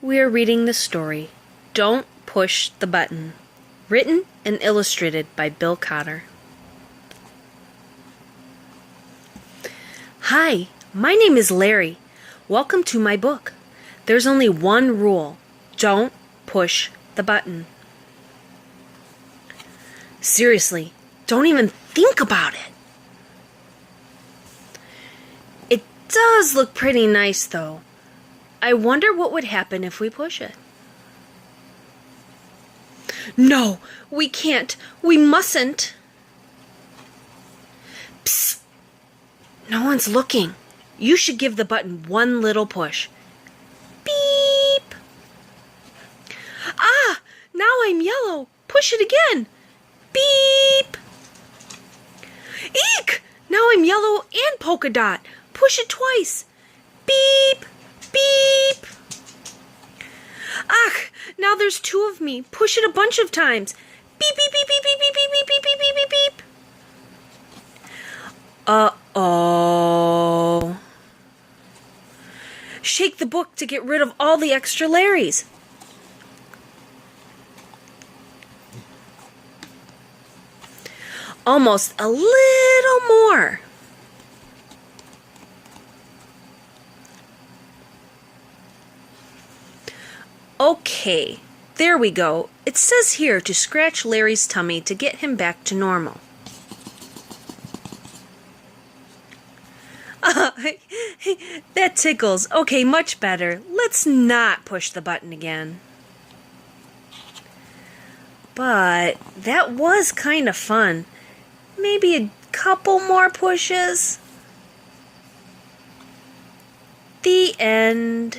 We're reading the story, Don't Push the Button, written and illustrated by Bill Cotter. Hi, my name is Larry. Welcome to my book. There's only one rule. Don't push the button. Seriously, don't even think about it. It does look pretty nice, though. I wonder what would happen if we push it. No, we can't. We mustn't. Psst. No one's looking. You should give the button one little push. Beep. Ah, now I'm yellow. Push it again. Beep. Eek! Now I'm yellow and polka dot. Push it twice. Beep. Beep. Ugh, now there's two of me. Push it a bunch of times. Beep, beep, beep, beep, beep, beep, beep, beep, beep, beep, beep, beep, beep. Uh-oh. Shake the book to get rid of all the extra Larrys. Almost a little more. Okay, there we go. It says here to scratch Larry's tummy to get him back to normal. That tickles. Okay, much better. Let's not push the button again. But that was kind of fun. Maybe a couple more pushes. The end.